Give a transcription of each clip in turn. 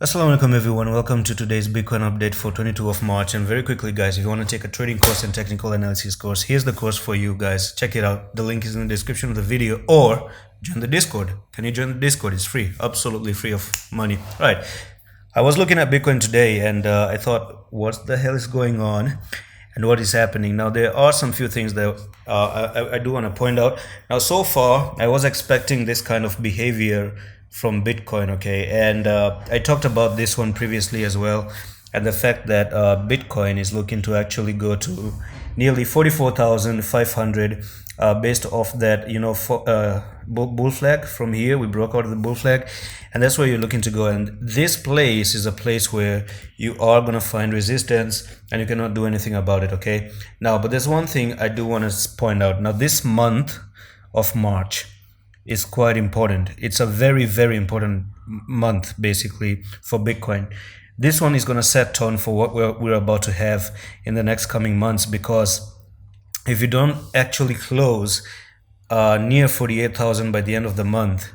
Assalamu alaikum everyone, welcome to today's Bitcoin update for 22 of March. And very quickly guys, if you want to take a trading course and technical analysis course, here's the course for you guys. Check it out. The link is in the description of the video, or join the Discord. Can you join the Discord? It's free, absolutely free of money. All right, I was looking at Bitcoin today and I thought, what the hell is going on and what is happening? Now there are some few things that I do want to point out. Now so far I was expecting this kind of behavior from Bitcoin, okay, and I talked about this one previously as well, and the fact that Bitcoin is looking to actually go to nearly 44,500 based off that, bull flag. From here we broke out of the bull flag, and that's where you're looking to go. And this place is a place where you are going to find resistance and you cannot do anything about it, okay. Now but there's one thing I do want to point out. Now this month of March is quite important. It's a very, very important month basically for Bitcoin. This one is going to set tone for what we're about to have in the next coming months, because if you don't actually close near 48,000 by the end of the month,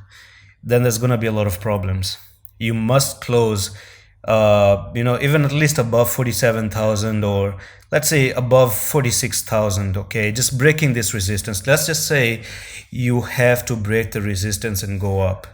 then there's going to be a lot of problems. You must close even at least above 47,000, or let's say above 46,000, okay, just breaking this resistance. Let's just say you have to break the resistance and go up.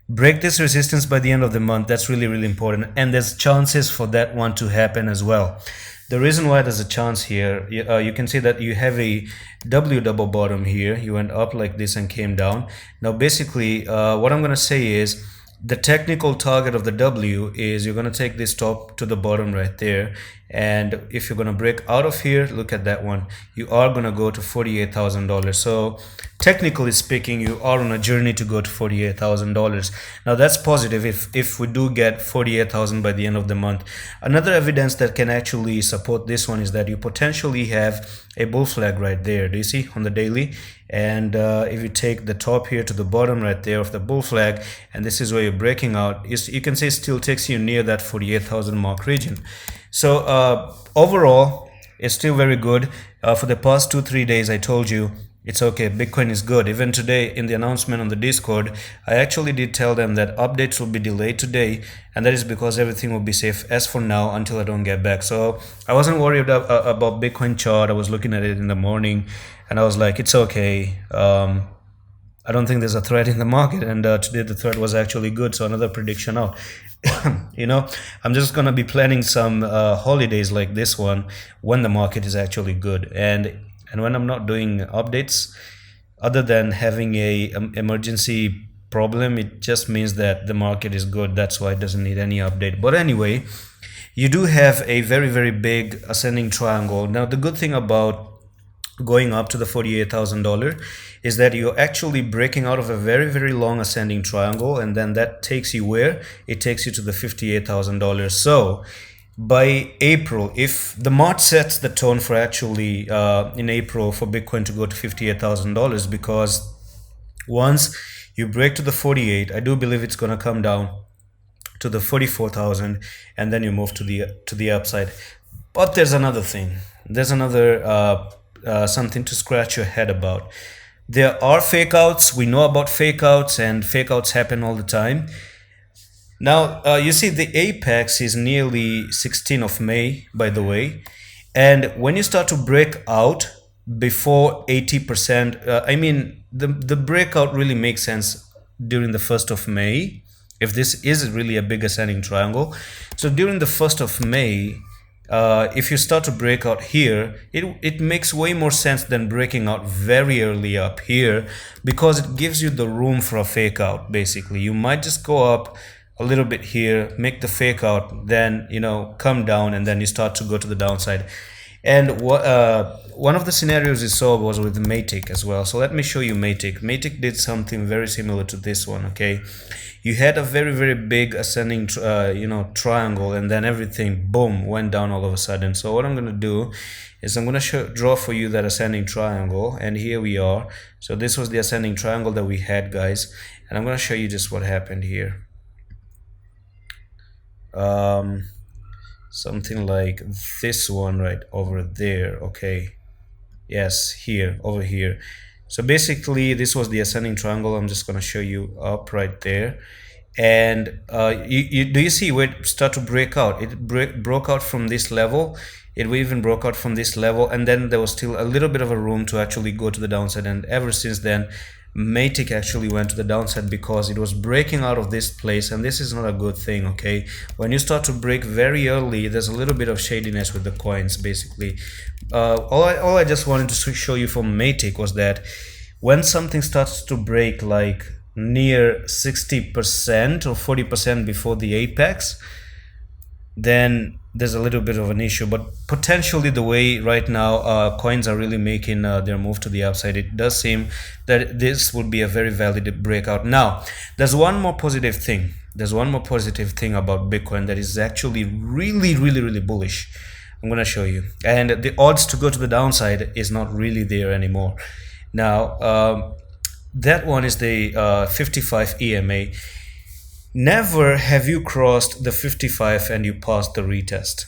Break this resistance by the end of the month. That's really, really important, and there's chances for that one to happen as well. The reason why there's a chance here, you can see that you have a W double bottom here. You went up like this and came down. Now basically what I'm going to say is, the technical target of the W is you're going to take this top to the bottom right there, and if you're going to break out of here, look at that one, you are going to go to $48,000. so technically speaking, you are on a journey to go to $48,000. Now that's positive if we do get 48,000 by the end of the month. Another evidence that can actually support this one is that you potentially have a bull flag right there. Do you see on the daily? And if you take the top here to the bottom right there of the bull flag, and this is where you're breaking out, you can see it still takes you near that 48,000 mark region. So overall it's still very good. For the past 2-3 days I told you it's okay, Bitcoin is good. Even today in the announcement on the Discord, I actually did tell them that updates will be delayed today, and that is because everything will be safe as for now until I don't get back. So I wasn't worried about Bitcoin chart. I was looking at it in the morning and I was like, it's okay. I don't think there's a threat in the market, and today the threat was actually good. So another prediction out. I'm just gonna be planning some holidays like this one when the market is actually good, and when I'm not doing updates, other than having a emergency problem, it just means that the market is good. That's why it doesn't need any update. But anyway, you do have a very, very big ascending triangle. Now the good thing about going up to the $48,000 is that you're actually breaking out of a very, very long ascending triangle, and then that takes you where? It takes you to the $58,000. so by April, if the March sets the tone for actually in April for Bitcoin to go to $58,000, because once you break to the 48, I do believe it's going to come down to the 44,000, and then you move to the upside. But there's another thing. There's another something to scratch your head about. There are fake outs. We know about fake outs, and fake outs happen all the time. Now you see the apex is nearly 16th of May, by the way, and when you start to break out before 80%, I mean the breakout really makes sense during the 1st of May, if this is really a big ascending triangle. So during the 1st of May, if you start to break out here, it makes way more sense than breaking out very early up here, because it gives you the room for a fake out. Basically, you might just go up a little bit here, make the fake out, then come down, and then you start to go to the downside. And one of the scenarios you saw was with Matic as well. So let me show you Matic. Matic did something very similar to this one, okay. You had a very, very big ascending triangle, and then everything boom went down all of a sudden. So what I'm going to do is I'm going to draw for you that ascending triangle, and here we are. So this was the ascending triangle that we had, guys, and I'm going to show you just what happened here. Something like this one right over there, okay. Yes, here, over here. So basically this was the ascending triangle. I'm just going to show you up right there, And do you see where it start to break out? It broke out from this level. It even broke out from this level, and then there was still a little bit of a room to actually go to the downside. And ever since then, Matic actually went to the downside because it was breaking out of this place, and this is not a good thing. Okay, when you start to break very early, there's a little bit of shadiness with the coins. Basically, all I just wanted to show you from Matic was that when something starts to break like near 60% or 40% before the apex, then there's a little bit of an issue. But potentially the way right now coins are really making their move to the upside, it does seem that this would be a very valid breakout. Now there's one more positive thing. There's one more positive thing about Bitcoin that is actually really bullish. I'm gonna show you, and the odds to go to the downside is not really there anymore. Now that one is the 55 EMA. Never have you crossed the 55 and you passed the retest.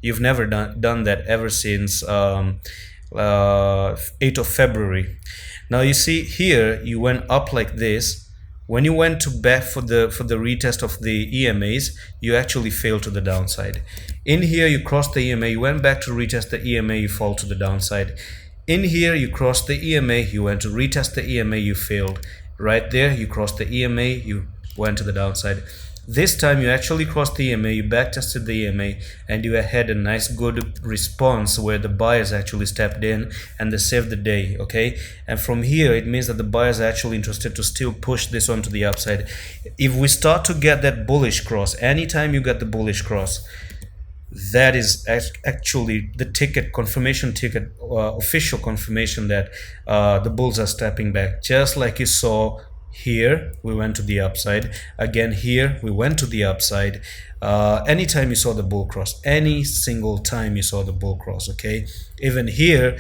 You've never done that ever since 8th of February. Now you see here, you went up like this. When you went to back for the retest of the EMAs, you actually failed to the downside. In here, you crossed the EMA, you went back to retest the EMA, you fall to the downside. In here, you crossed the EMA, you went to retest the EMA, you failed. Right there, you crossed the EMA, you went to the downside. This time you actually crossed the EMA, you backtested the EMA, and you had a nice good response where the buyers actually stepped in and they saved the day. Okay, and from here it means that the buyers are actually interested to still push this on to the upside. If we start to get that bullish cross, anytime you get the bullish cross, that is actually the ticket, confirmation ticket, official confirmation that the bulls are stepping back. Just like you saw here, we went to the upside. Again, here we went to the upside. Anytime you saw the bull cross, any single time you saw the bull cross. Okay, even here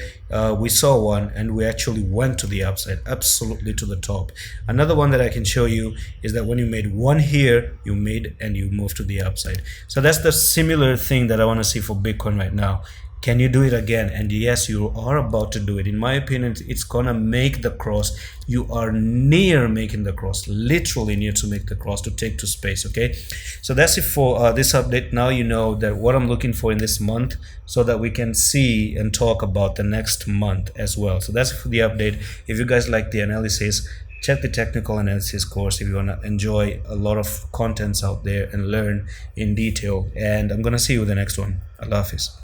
we saw one and we actually went to the upside, absolutely to the top. Another one that I can show you is that when you made one here, you made and you moved to the upside. So that's the similar thing that I want to see for Bitcoin right now. Can you do it again? And yes, you are about to do it. In my opinion, it's gonna make the cross. You are near making the cross, literally near to make the cross, to take to space. Okay, so that's it for this update. Now you know that what I'm looking for in this month, so that we can see and talk about the next month as well. So that's it for the update. If you guys like the analysis, check the technical analysis course if you want to enjoy a lot of contents out there and learn in detail. And I'm gonna see you in the next one. Allah Hafiz.